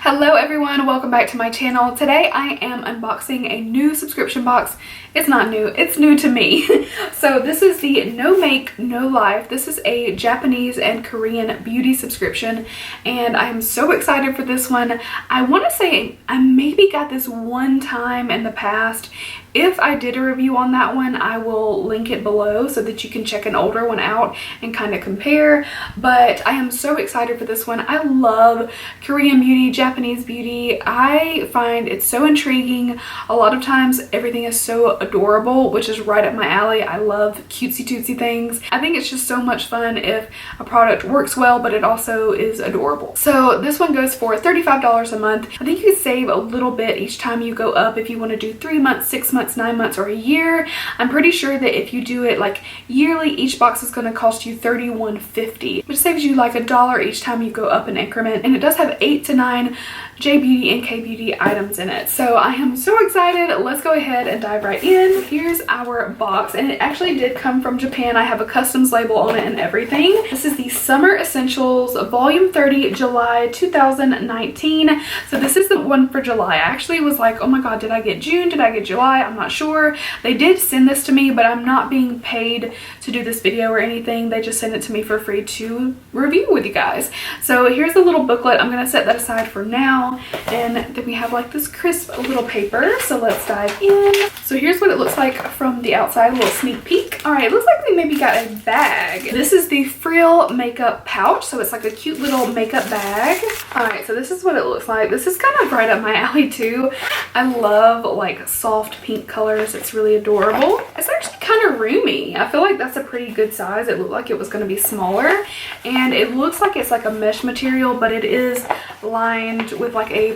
Hello everyone, welcome back to my channel. Today I am unboxing a new subscription box. It's not new, it's new to me. So this is the No Make, No Life. This is a Japanese and Korean beauty subscription and I am so excited for this one. I want to say I maybe got this one time in the past. If I did a review on that one, I will link it below so that you can check an older one out and kind of compare. But I am so excited for this one. I love Korean beauty, Japanese beauty. I find it so intriguing. A lot of times everything is so adorable, which is right up my alley. I love cutesy tootsy things. I think it's just so much fun if a product works well, but it also is adorable. So this one goes for $35 a month. I think you can save a little bit each time you go up if you want to do 3 months, 6 months, 9 months, or a year. I'm pretty sure that if you do it like yearly, each box is going to cost you $31.50, which saves you like $1 each time you go up an increment. And it does have 8 to 9 J Beauty and K Beauty items in it. So I am so excited. Let's go ahead and dive right in. Here's our box, and it actually did come from Japan. I have a customs label on it and everything. This is the Summer Essentials Volume 30 July 2019. So this is the one for July. I actually was like, oh my god, did I get June? Did I get July? I'm not sure. They did send this to me, but I'm not being paid to do this video or anything. They just sent it to me for free to review with you guys. So here's a little booklet. I'm going to set that aside for now. And then we have like this crisp little paper. So let's dive in. So here's what it looks like from the outside, a little sneak peek. All right, it looks like we maybe got a bag. This is the Frill makeup pouch. So it's like a cute little makeup bag. All right, so this is what it looks like. This is kind of right up my alley too. I love like soft pink colors. It's really adorable. It's actually kind of roomy. I feel like that's a pretty good size. It looked like it was going to be smaller, and it looks like it's like a mesh material, but it is lined with like a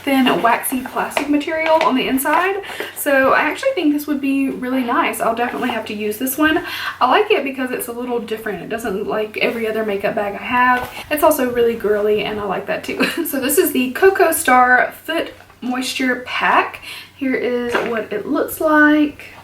thin waxy plastic material on the inside. So I actually think this would be really nice. I'll definitely have to use this one. I like it because it's a little different. It doesn't look like every other makeup bag I have. It's also really girly and I like that too. So this is the Coco Star Foot Moisture Pack. Here is what it looks like.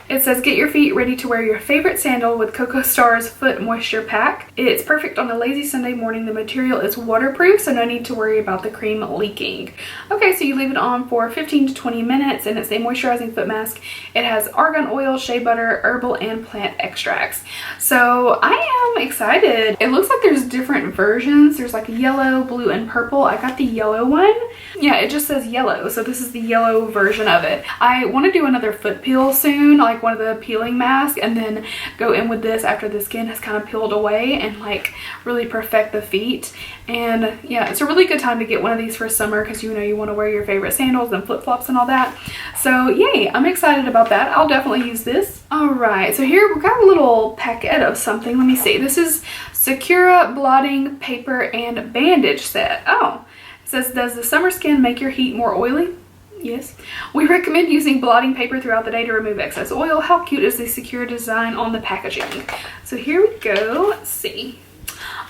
It says, get your feet ready to wear your favorite sandal with Coco Star's Foot Moisture Pack. It's perfect on a lazy Sunday morning. The material is waterproof, so no need to worry about the cream leaking. Okay, so you leave it on for 15 to 20 minutes, and it's a moisturizing foot mask. It has argan oil, shea butter, herbal, and plant extracts. So I am excited. It looks like there's different versions. There's like yellow, blue, and purple. I got the yellow one. Yeah, it just says yellow, so this is the yellow version of it. I want to do another foot peel soon, like one of the peeling masks, and then go in with this after the skin has kind of peeled away and like really perfect the feet. And yeah, it's a really good time to get one of these for summer because you know you want to wear your favorite sandals and flip-flops and all that. So yay, I'm excited about that. I'll definitely use this. All right, so here we've got a little packet of something. Let me see. This is Sakura blotting paper and bandage set. Oh, it says, does the summer skin make your heat more oily? Yes. We recommend using blotting paper throughout the day to remove excess oil. How cute is the Sakura design on the packaging? So here we go. Let's see.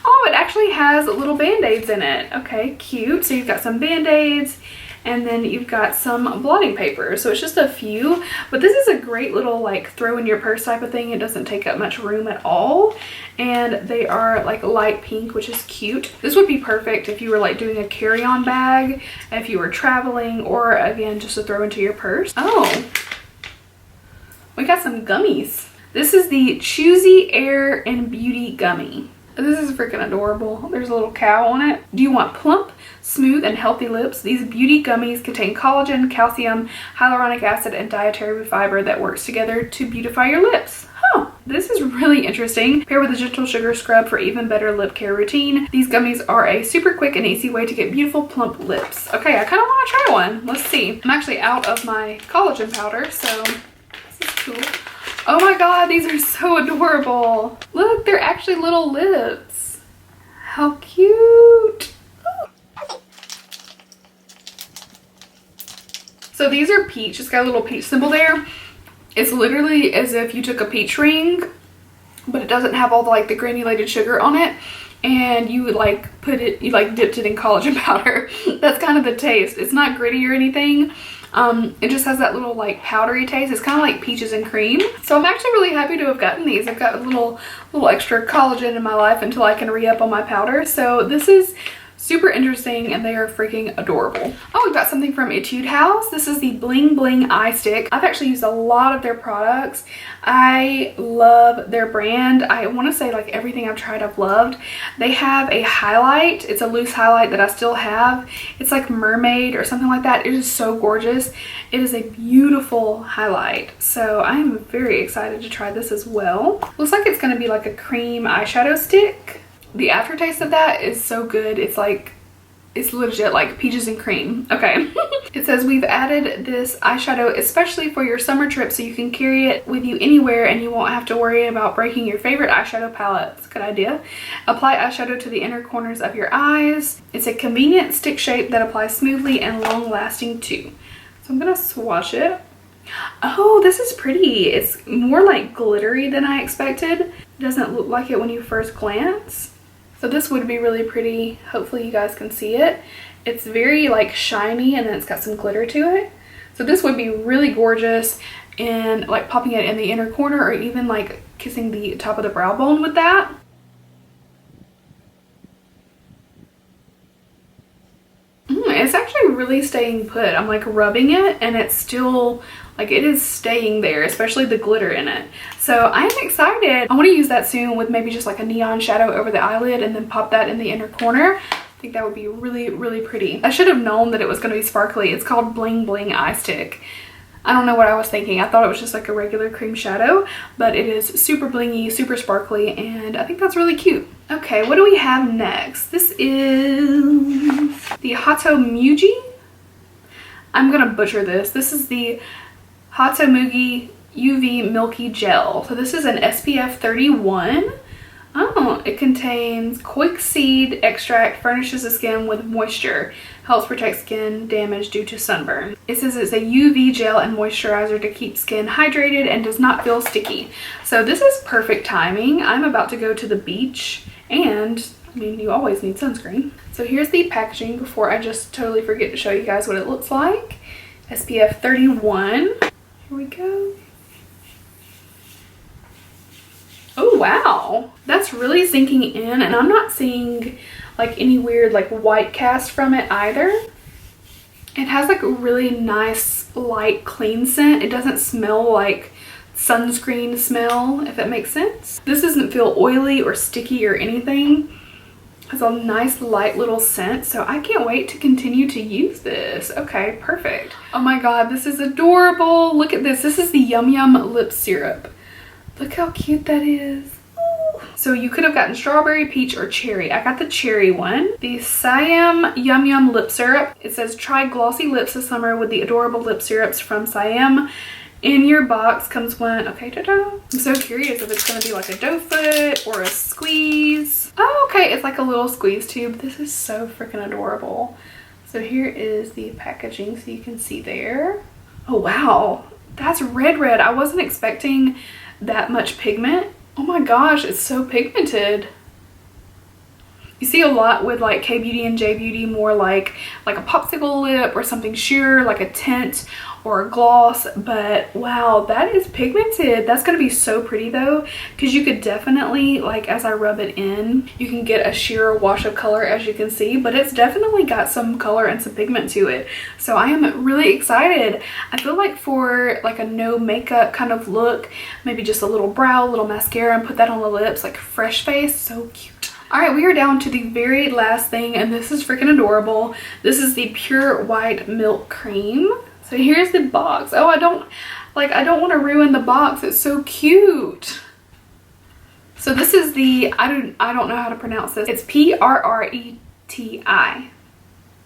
Oh, it actually has little band-aids in it. Okay, cute. So you've got some band-aids, and then you've got some blotting paper. So it's just a few, but this is a great little like throw in your purse type of thing. It doesn't take up much room at all. And they are like light pink, which is cute. This would be perfect if you were like doing a carry-on bag, if you were traveling, or again, just to throw into your purse. Oh, we got some gummies. This is the Choosy Air and Beauty Gummy. This is freaking adorable. There's a little cow on it. Do you want plump, smooth, and healthy lips? These beauty gummies contain collagen, calcium, hyaluronic acid, and dietary fiber that works together to beautify your lips. Huh, this is really interesting. Pair with a gentle sugar scrub for even better lip care routine. These gummies are a super quick and easy way to get beautiful plump lips. Okay, I kind of want to try one. Let's see. I'm actually out of my collagen powder, so this is cool. Oh my god, these are so adorable. Look, they're actually little lips. How cute. So these are peach. It's got a little peach symbol there. It's literally as if you took a peach ring, but it doesn't have all the like the granulated sugar on it, and you would like put it, you like dipped it in collagen powder. That's kind of the taste. It's not gritty or anything. It just has that little like powdery taste. It's kind of like peaches and cream. So I'm actually really happy to have gotten these. I've got a little extra collagen in my life until I can re-up on my powder. So this is super interesting, and they are freaking adorable. Oh, we've got something from Etude House. This is the Bling Bling Eye Stick. I've actually used a lot of their products. I love their brand. I want to say like everything I've tried I've loved. They have a highlight. It's a loose highlight that I still have. It's like mermaid or something like that. It is so gorgeous. It is a beautiful highlight. So I am very excited to try this as well. Looks like it's going to be like a cream eyeshadow stick. The aftertaste of that is so good. It's like, it's legit like peaches and cream. Okay. It says we've added this eyeshadow especially for your summer trip so you can carry it with you anywhere and you won't have to worry about breaking your favorite eyeshadow palette. It's a good idea. Apply eyeshadow to the inner corners of your eyes. It's a convenient stick shape that applies smoothly and long lasting too. So I'm gonna swatch it. Oh, this is pretty. It's more like glittery than I expected. It doesn't look like it when you first glance. So this would be really pretty. Hopefully you guys can see it. It's very like shiny and then it's got some glitter to it. So this would be really gorgeous and like popping it in the inner corner or even like kissing the top of the brow bone with that. It's actually really staying put. I'm like rubbing it and it's still like it is staying there, especially the glitter in it. So I am excited. I want to use that soon with maybe just like a neon shadow over the eyelid and then pop that in the inner corner. I think that would be really, really pretty. I should have known that it was going to be sparkly. It's called Bling Bling Eye Stick. I don't know what I was thinking. I thought it was just like a regular cream shadow, but it is super blingy, super sparkly, and I think that's really cute. Okay, what do we have next? This is the Hato Mugi. I'm gonna butcher this. This is the Hato Mugi UV Milky Gel. So this is an SPF 31. Oh, it contains koic seed extract, furnishes the skin with moisture, helps protect skin damage due to sunburn. It says it's a UV gel and moisturizer to keep skin hydrated and does not feel sticky. So this is perfect timing. I'm about to go to the beach and I mean, you always need sunscreen. So here's the packaging before I just totally forget to show you guys what it looks like. SPF 31. Here we go. Oh wow, that's really sinking in, and I'm not seeing like any weird like white cast from it either. It has like a really nice light clean scent. It doesn't smell like sunscreen smell, if it makes sense. This doesn't feel oily or sticky or anything. It has a nice light little scent, so I can't wait to continue to use this. Okay, perfect. Oh my god, this is adorable. Look at this. This is the Yum Yum lip syrup. Look how cute that is. Ooh. So you could have gotten strawberry, peach, or cherry. I got the cherry one. The Siam Yum Yum lip syrup. It says try glossy lips this summer with the adorable lip syrups from Siam. In your box comes one. Okay, ta-da. I'm so curious if it's going to be like a doe foot or a squeeze. Oh, okay. It's like a little squeeze tube. This is so freaking adorable. So here is the packaging so you can see there. Oh, wow. That's red. I wasn't expecting that much pigment. Oh my gosh, it's so pigmented. You see a lot with like K-Beauty and J-Beauty, more like a popsicle lip or something sheer, like a tint or a gloss, but wow, that is pigmented. That's gonna be so pretty though, because you could definitely, like as I rub it in, you can get a sheer wash of color as you can see, but it's definitely got some color and some pigment to it. So I am really excited. I feel like for like a no makeup kind of look, maybe just a little brow, a little mascara, and put that on the lips, like fresh face, so cute. Alright, we are down to the very last thing, and this is freaking adorable. This is the Pure White Milk Cream. So here's the box. Oh, I don't want to ruin the box. It's so cute. So this is the, I don't know how to pronounce this. It's Prreti.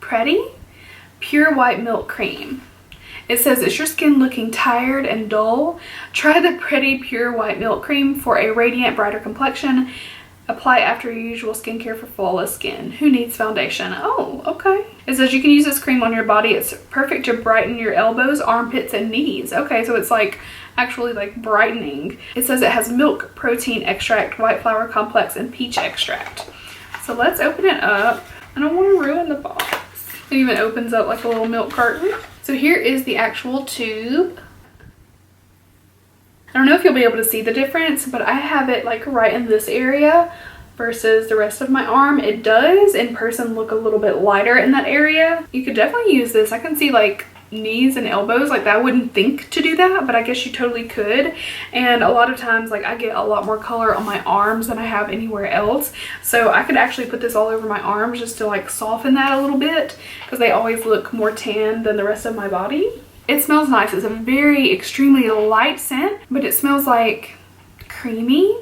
Pretty Pure White Milk Cream. It says, is your skin looking tired and dull? Try the Pretty Pure White Milk Cream for a radiant, brighter complexion. Apply after your usual skincare for flawless skin. Who needs foundation? Oh, okay. It says you can use this cream on your body. It's perfect to brighten your elbows, armpits, and knees. Okay, so it's like actually like brightening. It says it has milk, protein extract, white flower complex, and peach extract. So let's open it up. I don't want to ruin the box. It even opens up like a little milk carton. So here is the actual tube. I don't know if you'll be able to see the difference, but I have it like right in this area versus the rest of my arm. It does in person look a little bit lighter in that area. You could definitely use this. I can see like knees and elbows like that. I wouldn't think to do that, but I guess you totally could. And a lot of times like I get a lot more color on my arms than I have anywhere else, so I could actually put this all over my arms just to like soften that a little bit, because they always look more tan than the rest of my body. It smells nice. It's a very extremely light scent, but it smells like creamy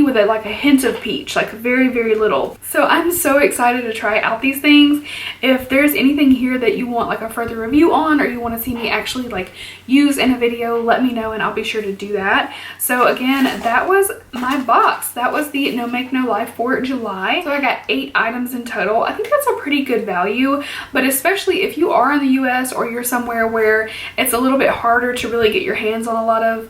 with like a hint of peach, like very, very little. So I'm so excited to try out these things. If there's anything here that you want like a further review on, or you want to see me actually like use in a video, let me know and I'll be sure to do that. So again, that was my box. That was the No Make No Life for July. So I got 8 items in total. I think that's a pretty good value, but especially if you are in the US or you're somewhere where it's a little bit harder to really get your hands on a lot of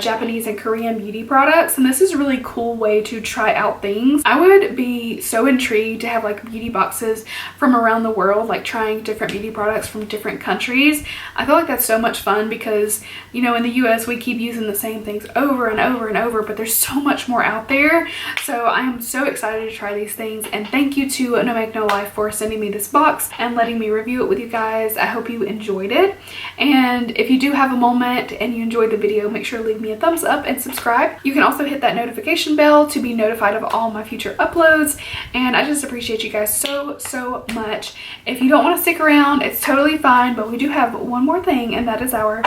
Japanese and Korean beauty products, and this is a really cool way to try out things. I would be so intrigued to have like beauty boxes from around the world, like trying different beauty products from different countries. I feel like that's so much fun because, you know, in the US we keep using the same things over and over and over, but there's so much more out there. So I am so excited to try these things, and thank you to No Make No Life for sending me this box and letting me review it with you guys. I hope you enjoyed it, and if you do have a moment and you enjoyed the video, make sure to leave me a thumbs up and subscribe. You can also hit that notification bell to be notified of all my future uploads, and I just appreciate you guys so much. If you don't want to stick around, it's totally fine, but we do have one more thing, and that is our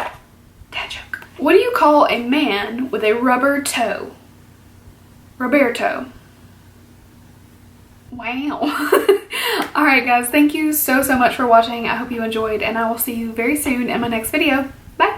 dad joke. What do you call a man with a rubber toe? Roberto. Wow. Alright guys, thank you so much for watching. I hope you enjoyed, and I will see you very soon in my next video. Bye!